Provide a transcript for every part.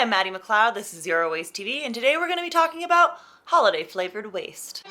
I'm Maddie McLeod, this is Zero Waste TV, and today we're going to be talking about holiday flavored waste.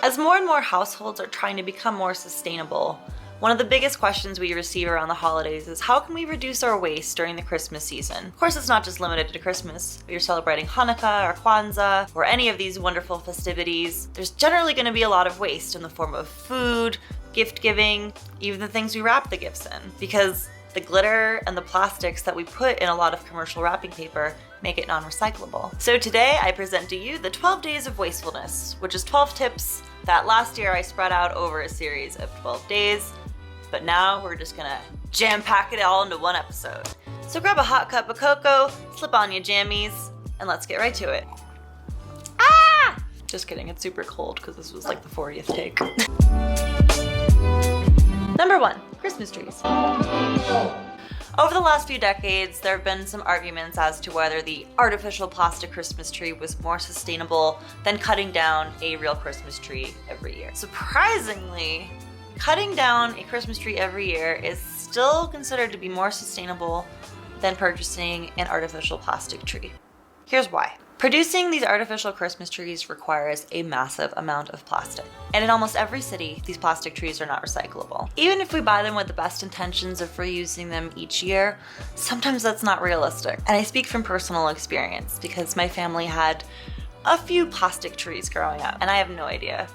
As more and more households are trying to become more sustainable, one of the biggest questions we receive around the holidays is how can we reduce our waste during the Christmas season? Of course, it's not just limited to Christmas. If you're celebrating Hanukkah or Kwanzaa or any of these wonderful festivities, there's generally going to be a lot of waste in the form of food, gift giving, even the things we wrap the gifts in, because the glitter and the plastics that we put in a lot of commercial wrapping paper make it non-recyclable. So today I present to you the 12 Days of Wastefulness, which is 12 tips that last year I spread out over a series of 12 days, but now we're just gonna jam-pack it all into one episode. So grab a hot cup of cocoa, slip on your jammies, and let's get right to it. Ah! Just kidding, it's super cold because this was like the 40th take. Number 1, Christmas trees. Over the last few decades, there have been some arguments as to whether the artificial plastic Christmas tree was more sustainable than cutting down a real Christmas tree every year. Surprisingly, cutting down a Christmas tree every year is still considered to be more sustainable than purchasing an artificial plastic tree. Here's why. Producing these artificial Christmas trees requires a massive amount of plastic. And in almost every city, these plastic trees are not recyclable. Even if we buy them with the best intentions of reusing them each year, sometimes that's not realistic. And I speak from personal experience because my family had a few plastic trees growing up, and I have no idea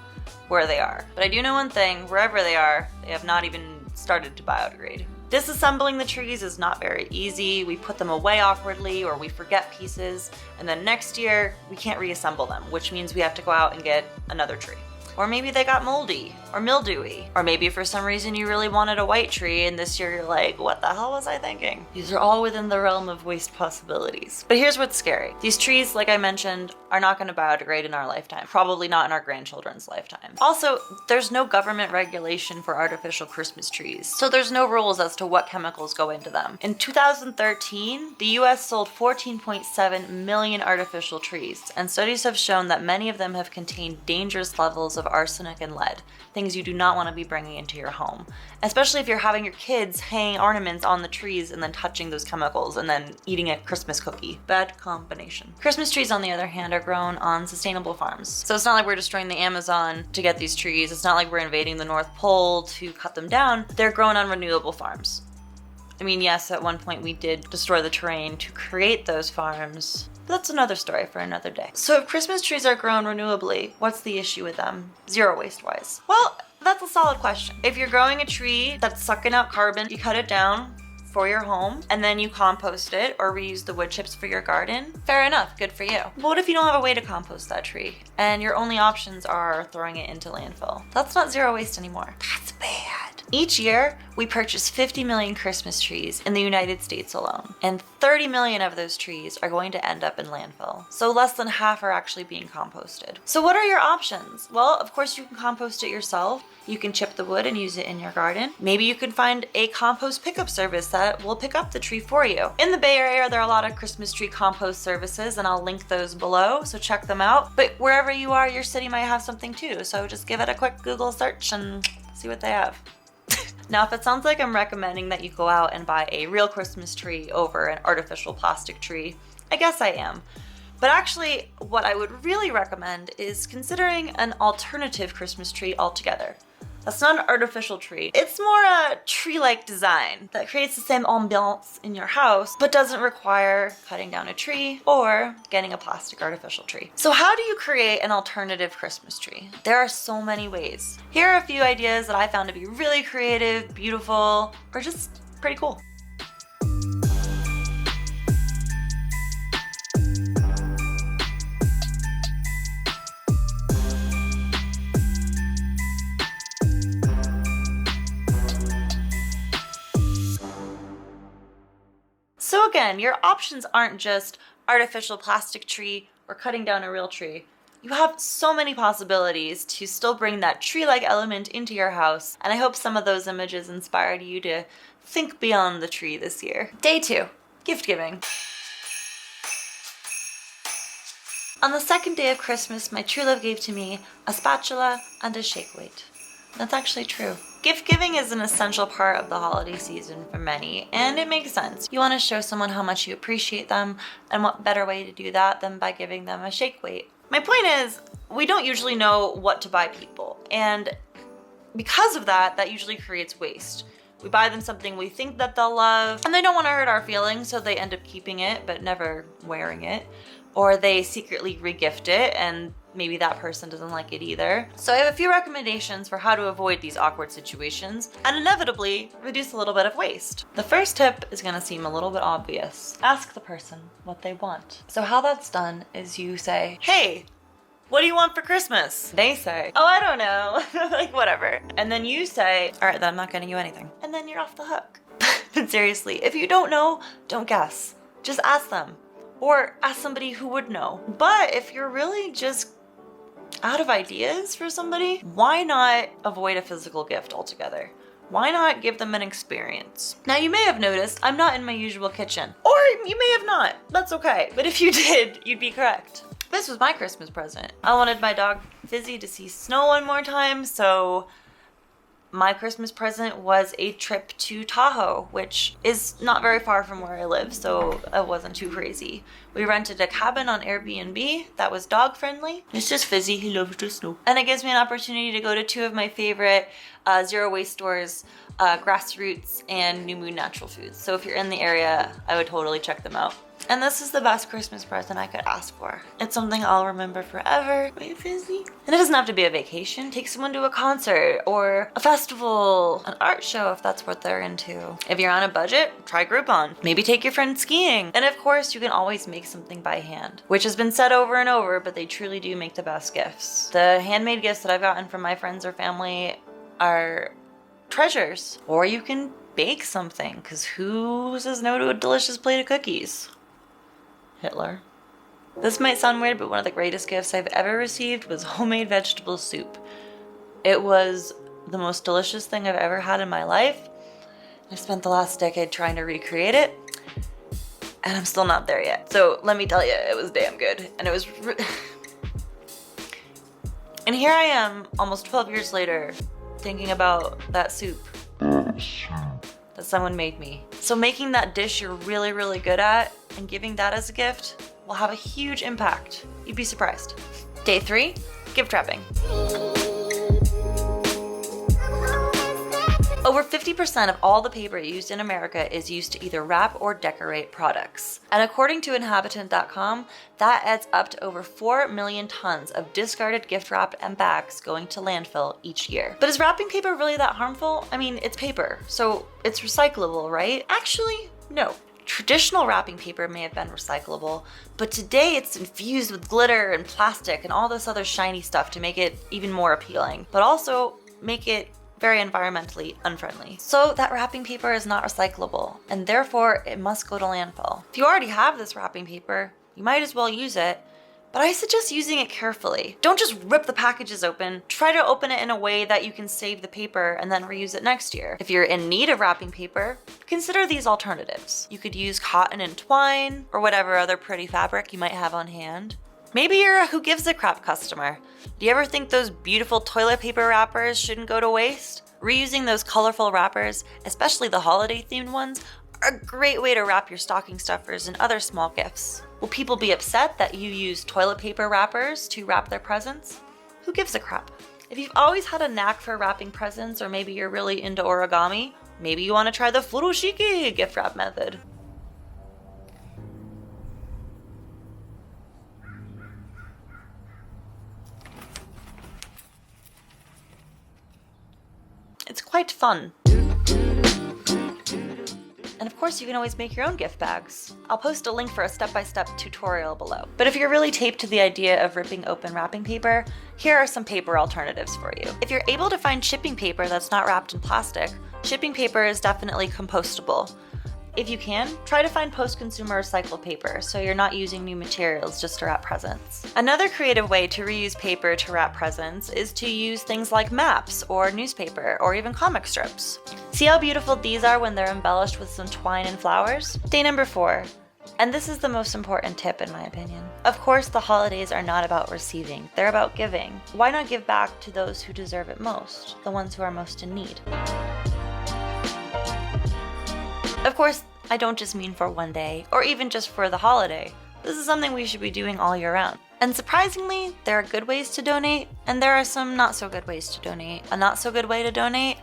where they are. But I do know one thing, wherever they have not even started to biodegrade. Disassembling the trees is not very easy. We put them away awkwardly or we forget pieces, and then next year we can't reassemble them, which means we have to go out and get another tree. Or maybe they got moldy or mildewy. Or maybe for some reason you really wanted a white tree and this year you're like, what the hell was I thinking? These are all within the realm of waste possibilities. But here's what's scary. These trees, like I mentioned, are not going to biodegrade in our lifetime. Probably not in our grandchildren's lifetime. Also, there's no government regulation for artificial Christmas trees, so there's no rules as to what chemicals go into them. In 2013, the US sold 14.7 million artificial trees, and studies have shown that many of them have contained dangerous levels of arsenic and lead, things you do not want to be bringing into your home, especially if you're having your kids hang ornaments on the trees and then touching those chemicals and then eating a Christmas cookie. Bad combination. Christmas trees, on the other hand, are grown on sustainable farms. So it's not like we're destroying the Amazon to get these trees. It's not like we're invading the North Pole to cut them down. They're grown on renewable farms. I mean, yes, at one point we did destroy the terrain to create those farms. But that's another story for another day. So if Christmas trees are grown renewably, what's the issue with them, zero waste-wise? Well, that's a solid question. If you're growing a tree that's sucking out carbon, you cut it down for your home, and then you compost it or reuse the wood chips for your garden, fair enough, good for you. But what if you don't have a way to compost that tree, and your only options are throwing it into landfill? That's not zero waste anymore. That's bad. Each year, we purchase 50 million Christmas trees in the United States alone, and 30 million of those trees are going to end up in landfill. So less than half are actually being composted. So what are your options? Well, of course you can compost it yourself. You can chip the wood and use it in your garden. Maybe you can find a compost pickup service that will pick up the tree for you. In the Bay Area, there are a lot of Christmas tree compost services, and I'll link those below, so check them out. But wherever you are, your city might have something too, so just give it a quick Google search and see what they have. Now, if it sounds like I'm recommending that you go out and buy a real Christmas tree over an artificial plastic tree, I guess I am. But actually, what I would really recommend is considering an alternative Christmas tree altogether. That's not an artificial tree. It's more a tree-like design that creates the same ambiance in your house, but doesn't require cutting down a tree or getting a plastic artificial tree. So how do you create an alternative Christmas tree? There are so many ways. Here are a few ideas that I found to be really creative, beautiful, or just pretty cool. So again, your options aren't just artificial plastic tree or cutting down a real tree. You have so many possibilities to still bring that tree-like element into your house, and I hope some of those images inspired you to think beyond the tree this year. Day 2, gift giving. On the second day of Christmas, my true love gave to me a spatula and a shake weight. That's actually true. Gift giving is an essential part of the holiday season for many, and it makes sense. You want to show someone how much you appreciate them, and what better way to do that than by giving them a shake weight. My point is, we don't usually know what to buy people, and because of that, that usually creates waste. We buy them something we think that they'll love, and they don't want to hurt our feelings, so they end up keeping it but never wearing it. Or they secretly regift it, and maybe that person doesn't like it either. So I have a few recommendations for how to avoid these awkward situations and inevitably reduce a little bit of waste. The first tip is gonna seem a little bit obvious. Ask the person what they want. So how that's done is you say, hey, what do you want for Christmas? They say, oh, I don't know, like whatever. And then you say, all right, then I'm not getting you anything. And then you're off the hook. But seriously, if you don't know, don't guess. Just ask them. Or ask somebody who would know. But if you're really just out of ideas for somebody, why not avoid a physical gift altogether? Why not give them an experience? Now you may have noticed I'm not in my usual kitchen. Or you may have not, that's okay. But if you did, you'd be correct. This was my Christmas present. I wanted my dog Fizzy to see snow one more time, so my Christmas present was a trip to Tahoe, which is not very far from where I live, so it wasn't too crazy. We rented a cabin on Airbnb that was dog friendly. It's just Fizzy, he loves the snow. And it gives me an opportunity to go to two of my favorite zero waste stores, Grassroots and New Moon Natural Foods. So if you're in the area, I would totally check them out. And this is the best Christmas present I could ask for. It's something I'll remember forever. Right, Fizzy? And it doesn't have to be a vacation. Take someone to a concert or a festival, an art show if that's what they're into. If you're on a budget, try Groupon. Maybe take your friend skiing. And of course, you can always make something by hand, which has been said over and over, but they truly do make the best gifts. The handmade gifts that I've gotten from my friends or family are treasures. Or you can bake something, because who says no to a delicious plate of cookies? Hitler. This might sound weird, but one of the greatest gifts I've ever received was homemade vegetable soup. It was the most delicious thing I've ever had in my life. I spent the last decade trying to recreate it, and I'm still not there yet. So let me tell you, it was damn good. And it was and here I am, almost 12 years later, thinking about that soup that someone made me. So making that dish you're really, really good at and giving that as a gift will have a huge impact. You'd be surprised. Day 3, gift wrapping. Over 50% of all the paper used in America is used to either wrap or decorate products. And according to Inhabitant.com, that adds up to over 4 million tons of discarded gift wrap and bags going to landfill each year. But is wrapping paper really that harmful? I mean, it's paper, so it's recyclable, right? Actually, no. Traditional wrapping paper may have been recyclable, but today it's infused with glitter and plastic and all this other shiny stuff to make it even more appealing, but also make it very environmentally unfriendly. So that wrapping paper is not recyclable, and therefore it must go to landfill. If you already have this wrapping paper, you might as well use it, but I suggest using it carefully. Don't just rip the packages open. Try to open it in a way that you can save the paper and then reuse it next year. If you're in need of wrapping paper, consider these alternatives. You could use cotton and twine, or whatever other pretty fabric you might have on hand. Maybe you're a who gives a crap customer. Do you ever think those beautiful toilet paper wrappers shouldn't go to waste? Reusing those colorful wrappers, especially the holiday themed ones, are a great way to wrap your stocking stuffers and other small gifts. Will people be upset that you use toilet paper wrappers to wrap their presents? Who gives a crap? If you've always had a knack for wrapping presents, or maybe you're really into origami, maybe you want to try the furoshiki gift wrap method. It's quite fun. And of course, you can always make your own gift bags. I'll post a link for a step-by-step tutorial below. But if you're really taped to the idea of ripping open wrapping paper, here are some paper alternatives for you. If you're able to find shipping paper that's not wrapped in plastic, shipping paper is definitely compostable. If you can, try to find post-consumer recycled paper so you're not using new materials just to wrap presents. Another creative way to reuse paper to wrap presents is to use things like maps or newspaper or even comic strips. See how beautiful these are when they're embellished with some twine and flowers? Day number 4, And this is the most important tip in my opinion. Of course, the holidays are not about receiving, they're about giving. Why not give back to those who deserve it most, the ones who are most in need? Of course, I don't just mean for one day, or even just for the holiday. This is something we should be doing all year round. And surprisingly, there are good ways to donate, and there are some not so good ways to donate. A not so good way to donate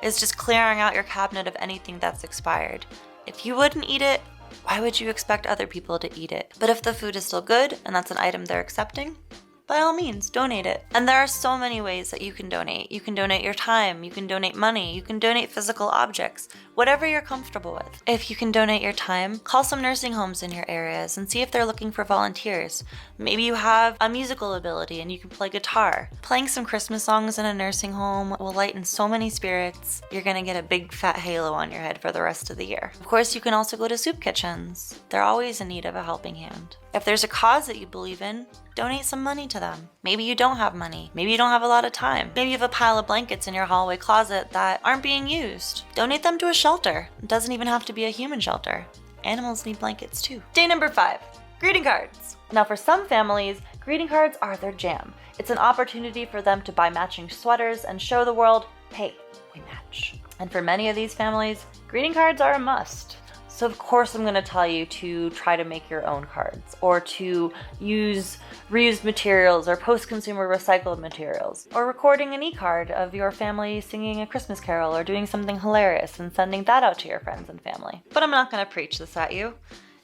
is just clearing out your cabinet of anything that's expired. If you wouldn't eat it, why would you expect other people to eat it? But if the food is still good, and that's an item they're accepting, by all means, donate it. And there are so many ways that you can donate. You can donate your time, you can donate money, you can donate physical objects, whatever you're comfortable with. If you can donate your time, call some nursing homes in your areas and see if they're looking for volunteers. Maybe you have a musical ability and you can play guitar. Playing some Christmas songs in a nursing home will lighten so many spirits. You're gonna get a big fat halo on your head for the rest of the year. Of course, you can also go to soup kitchens. They're always in need of a helping hand. If there's a cause that you believe in, donate some money to them. Maybe you don't have money. Maybe you don't have a lot of time. Maybe you have a pile of blankets in your hallway closet that aren't being used. Donate them to a shelter. It doesn't even have to be a human shelter. Animals need blankets too. Day number 5, greeting cards. Now for some families, greeting cards are their jam. It's an opportunity for them to buy matching sweaters and show the world, hey, we match. And for many of these families, greeting cards are a must. So of course I'm going to tell you to try to make your own cards, or to use reused materials or post-consumer recycled materials, or recording an e-card of your family singing a Christmas carol or doing something hilarious and sending that out to your friends and family. But I'm not going to preach this at you.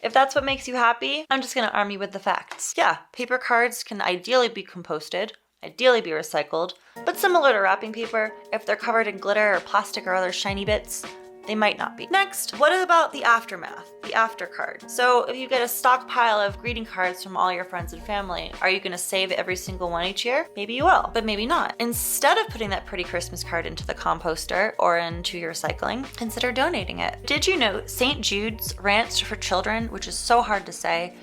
If that's what makes you happy, I'm just going to arm you with the facts. Yeah, paper cards can ideally be composted, ideally be recycled, but similar to wrapping paper, if they're covered in glitter or plastic or other shiny bits, they might not be. Next, what about the aftermath, the after card? So if you get a stockpile of greeting cards from all your friends and family, are you gonna save every single one each year? Maybe you will, but maybe not. Instead of putting that pretty Christmas card into the composter or into your recycling, consider donating it. Did you know St. Jude's Ranch for Children, which is so hard to say,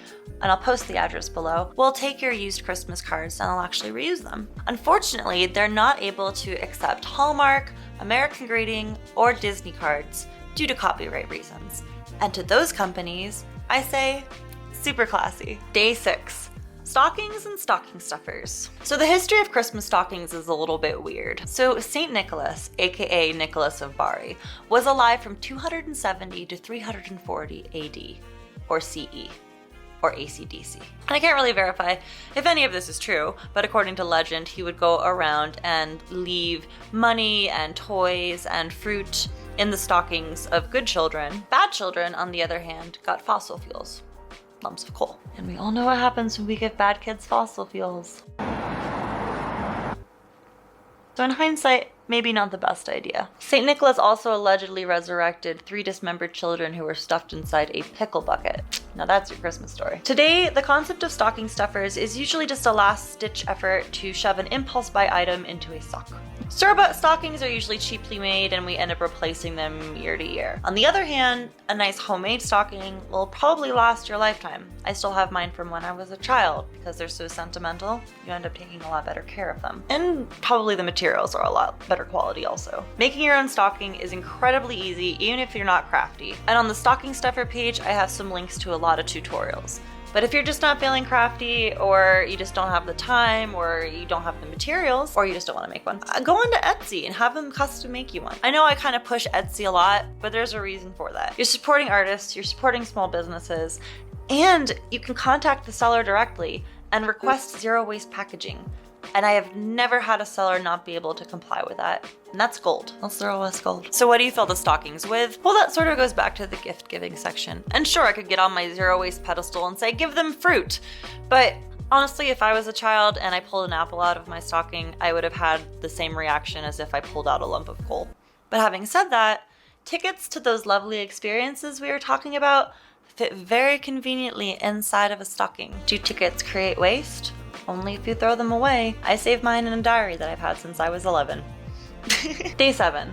and I'll post the address below, will take your used Christmas cards and they'll actually reuse them. Unfortunately, they're not able to accept Hallmark, American Greeting, or Disney cards due to copyright reasons. And to those companies, I say, super classy. Day 6, stockings and stocking stuffers. So the history of Christmas stockings is a little bit weird. So St. Nicholas, aka Nicholas of Bari, was alive from 270 to 340 AD, or CE. Or ACDC. And I can't really verify if any of this is true, but according to legend, he would go around and leave money and toys and fruit in the stockings of good children. Bad children, on the other hand, got fossil fuels, lumps of coal. And we all know what happens when we give bad kids fossil fuels. So in hindsight, maybe not the best idea. St. Nicholas also allegedly resurrected 3 dismembered children who were stuffed inside a pickle bucket. Now that's your Christmas story. Today, the concept of stocking stuffers is usually just a last-ditch effort to shove an impulse buy item into a sock. Store-bought stockings are usually cheaply made and we end up replacing them year to year. On the other hand, a nice homemade stocking will probably last your lifetime. I still have mine from when I was a child. Because they're so sentimental, you end up taking a lot better care of them. And probably the materials are a lot better quality also. Making your own stocking is incredibly easy even if you're not crafty. And on the stocking stuffer page, I have some links to a lot of tutorials. But if you're just not feeling crafty, or you just don't have the time, or you don't have the materials, or you just don't want to make one, go on to Etsy and have them custom make you one. I know I kind of push Etsy a lot, but there's a reason for that. You're supporting artists, you're supporting small businesses, and you can contact the seller directly and request zero waste packaging. And I have never had a seller not be able to comply with that. And that's gold. That's zero waste gold. So what do you fill the stockings with? Well, that sort of goes back to the gift giving section. And sure, I could get on my zero waste pedestal and say, give them fruit. But honestly, if I was a child and I pulled an apple out of my stocking, I would have had the same reaction as if I pulled out a lump of coal. But having said that, tickets to those lovely experiences we were talking about fit very conveniently inside of a stocking. Do tickets create waste? Only if you throw them away. I save mine in a diary that I've had since I was 11. Day 7,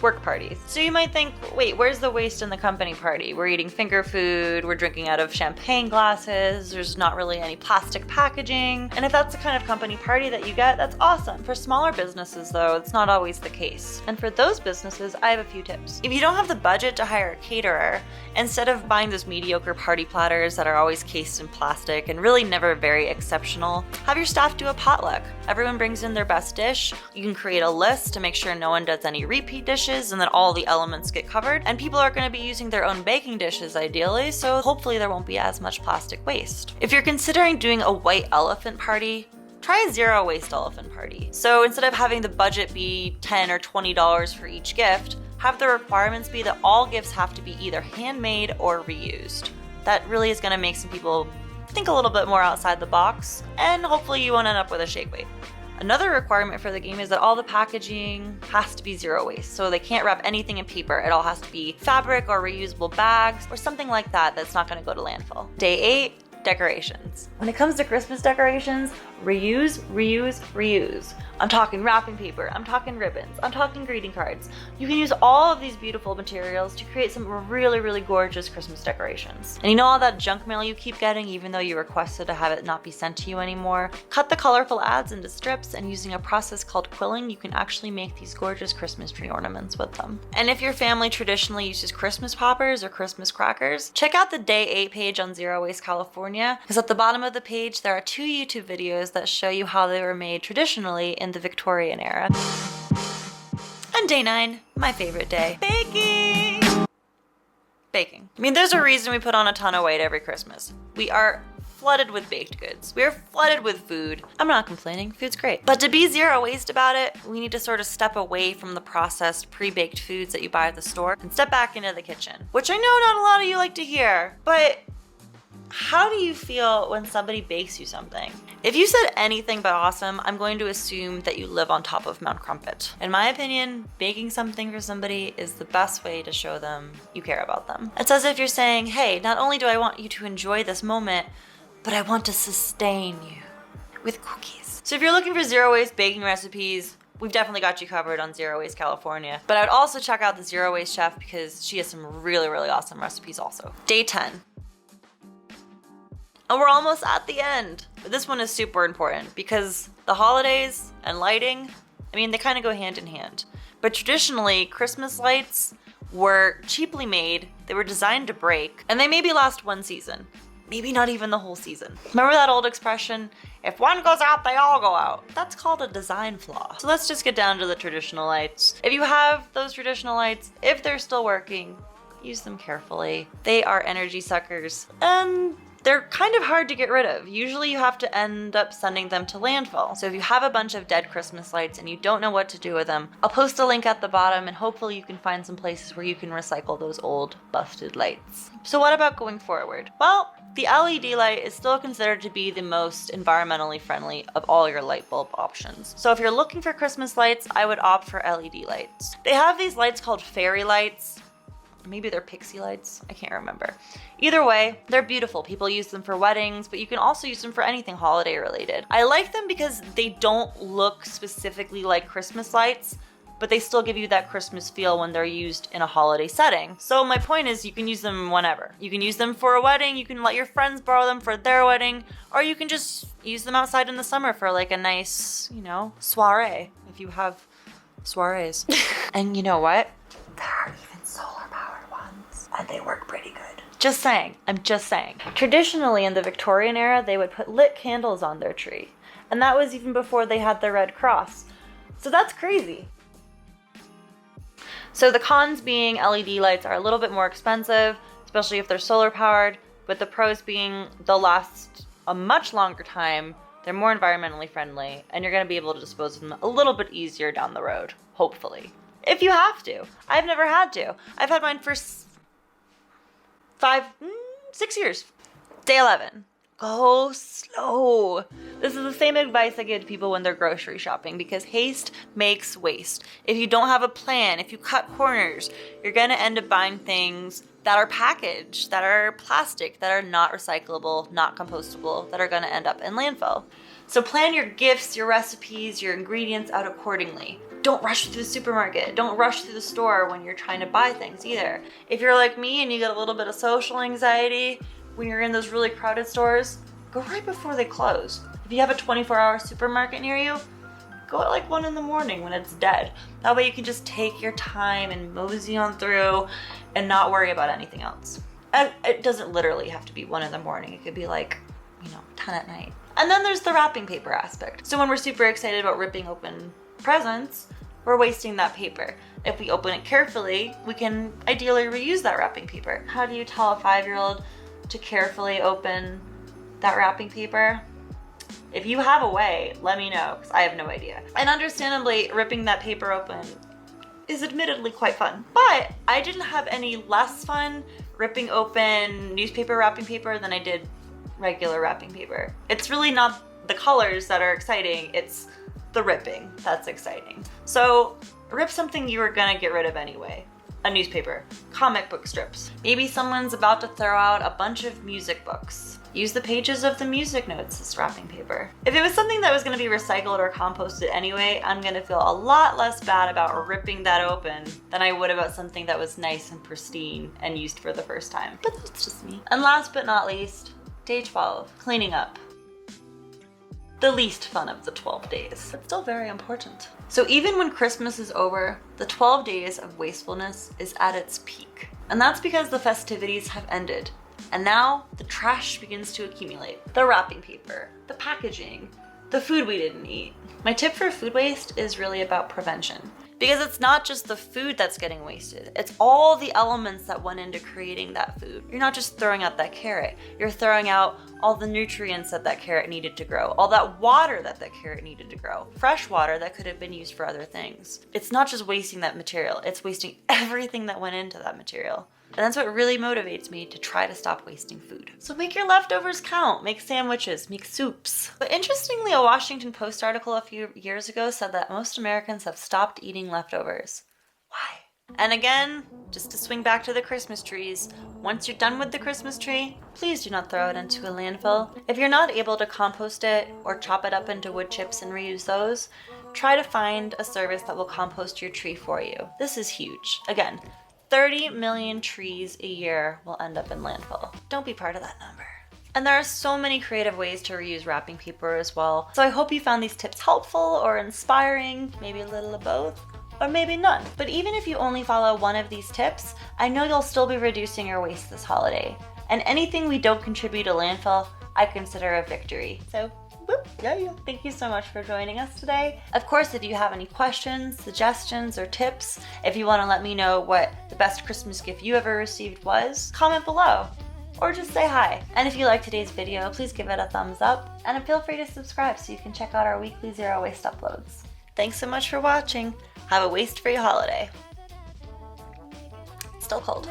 work parties. So you might think, wait, where's the waste in the company party? We're eating finger food, we're drinking out of champagne glasses, there's not really any plastic packaging. And if that's the kind of company party that you get, that's awesome. For smaller businesses though, it's not always the case. And for those businesses, I have a few tips. If you don't have the budget to hire a caterer, instead of buying those mediocre party platters that are always cased in plastic and really never very exceptional, have your staff do a potluck. Everyone brings in their best dish. You can create a list to make sure no one does any repeat dishes and that all the elements get covered. And people are going to be using their own baking dishes ideally, so hopefully there won't be as much plastic waste. If you're considering doing a white elephant party, try a zero waste elephant party. So instead of having the budget be $10 or $20 for each gift, have the requirements be that all gifts have to be either handmade or reused. That really is going to make some people think a little bit more outside the box, and hopefully you won't end up with a shake weight. Another requirement for the game is that all the packaging has to be zero waste, so they can't wrap anything in paper. It all has to be fabric or reusable bags or something like that that's not going to go to landfill. Day 8, decorations. When it comes to Christmas decorations, reuse, reuse, reuse. I'm talking wrapping paper, I'm talking ribbons, I'm talking greeting cards. You can use all of these beautiful materials to create some really, really gorgeous Christmas decorations. And you know all that junk mail you keep getting even though you requested to have it not be sent to you anymore? Cut the colorful ads into strips, and using a process called quilling, you can actually make these gorgeous Christmas tree ornaments with them. And if your family traditionally uses Christmas poppers or Christmas crackers, check out the Day 8 page on Zero Waste California, because at the bottom of the page there are 2 YouTube videos that show you how they were made traditionally in the Victorian era. And Day 9, my favorite day, baking! Baking. I mean, there's a reason we put on a ton of weight every Christmas. We are flooded with baked goods. We are flooded with food. I'm not complaining, food's great. But to be zero waste about it, we need to sort of step away from the processed, pre-baked foods that you buy at the store and step back into the kitchen. Which I know not a lot of you like to hear, but how do you feel when somebody bakes you something? If you said anything but awesome, I'm going to assume that you live on top of Mount Crumpet. In my opinion, baking something for somebody is the best way to show them you care about them. It's as if you're saying, hey, not only do I want you to enjoy this moment, but I want to sustain you with cookies. So if you're looking for zero waste baking recipes, we've definitely got you covered on Zero Waste California. But I would also check out the Zero Waste Chef because she has some really, really awesome recipes also. Day 10. And we're almost at the end. But this one is super important because the holidays and lighting, I mean, they kind of go hand in hand. But traditionally, Christmas lights were cheaply made, they were designed to break, and they maybe last one season. Maybe not even the whole season. Remember that old expression, if one goes out, they all go out? That's called a design flaw. So let's just get down to the traditional lights. If you have those traditional lights, if they're still working, use them carefully. They are energy suckers, and they're kind of hard to get rid of. Usually you have to end up sending them to landfill. So if you have a bunch of dead Christmas lights and you don't know what to do with them, I'll post a link at the bottom and hopefully you can find some places where you can recycle those old busted lights. So what about going forward? Well, the LED light is still considered to be the most environmentally friendly of all your light bulb options. So if you're looking for Christmas lights, I would opt for LED lights. They have these lights called fairy lights. Maybe they're pixie lights, I can't remember. Either way, they're beautiful. People use them for weddings, but you can also use them for anything holiday related. I like them because they don't look specifically like Christmas lights, but they still give you that Christmas feel when they're used in a holiday setting. So my point is you can use them whenever. You can use them for a wedding, you can let your friends borrow them for their wedding, or you can just use them outside in the summer for like a nice, soiree, if you have soirees. And you know what? There are even solar powered ones, and they work pretty good. Just saying, I'm just saying. Traditionally in the Victorian era, they would put lit candles on their tree. And that was even before they had the Red Cross. So that's crazy. So the cons being LED lights are a little bit more expensive, especially if they're solar powered, but the pros being they'll last a much longer time, they're more environmentally friendly, and you're gonna be able to dispose of them a little bit easier down the road, hopefully. If you have to. I've never had to. I've had mine for 6 years. Day 11. Go slow. This is the same advice I give to people when they're grocery shopping because haste makes waste. If you don't have a plan, if you cut corners, you're gonna end up buying things that are packaged, that are plastic, that are not recyclable, not compostable, that are gonna end up in landfill. So plan your gifts, your recipes, your ingredients out accordingly. Don't rush through the supermarket. Don't rush through the store when you're trying to buy things either. If you're like me and you get a little bit of social anxiety when you're in those really crowded stores, go right before they close. If you have a 24-hour supermarket near you, go at like 1 in the morning when it's dead. That way you can just take your time and mosey on through and not worry about anything else. And it doesn't literally have to be 1 in the morning. It could be like, 10 at night. And then there's the wrapping paper aspect. So when we're super excited about ripping open presents, we're wasting that paper. If we open it carefully, we can ideally reuse that wrapping paper. How do you tell a 5-year-old to carefully open that wrapping paper? If you have a way, let me know, because I have no idea. And understandably, ripping that paper open is admittedly quite fun. But I didn't have any less fun ripping open newspaper wrapping paper than I did regular wrapping paper. It's really not the colors that are exciting, it's the ripping that's exciting. So rip something you were gonna get rid of anyway. A newspaper, comic book strips. Maybe someone's about to throw out a bunch of music books. Use the pages of the music notes as wrapping paper. If it was something that was gonna be recycled or composted anyway, I'm gonna feel a lot less bad about ripping that open than I would about something that was nice and pristine and used for the first time. But that's just me. And last but not least, day 12, cleaning up. The least fun of the 12 days, but still very important. So even when Christmas is over, the 12 days of wastefulness is at its peak. And that's because the festivities have ended. And now the trash begins to accumulate. The wrapping paper, the packaging, the food we didn't eat. My tip for food waste is really about prevention. Because it's not just the food that's getting wasted, it's all the elements that went into creating that food. You're not just throwing out that carrot, you're throwing out all the nutrients that carrot needed to grow, all that water that carrot needed to grow, fresh water that could have been used for other things. It's not just wasting that material, it's wasting everything that went into that material. And that's what really motivates me to try to stop wasting food. So make your leftovers count, make sandwiches, make soups. But interestingly, a Washington Post article a few years ago said that most Americans have stopped eating leftovers. Why? And again, just to swing back to the Christmas trees, once you're done with the Christmas tree, please do not throw it into a landfill. If you're not able to compost it or chop it up into wood chips and reuse those, try to find a service that will compost your tree for you. This is huge. Again, 30 million trees a year will end up in landfill. Don't be part of that number. And there are so many creative ways to reuse wrapping paper as well. So I hope you found these tips helpful or inspiring, maybe a little of both, or maybe none. But even if you only follow one of these tips, I know you'll still be reducing your waste this holiday. And anything we don't contribute to landfill, I consider a victory. So whoop, yeah. Thank you so much for joining us today. Of course, if you have any questions, suggestions, or tips, if you want to let me know what the best Christmas gift you ever received was, comment below, or just say hi. And if you liked today's video, please give it a thumbs up, and feel free to subscribe so you can check out our weekly zero waste uploads. Thanks so much for watching. Have a waste-free holiday. Still cold.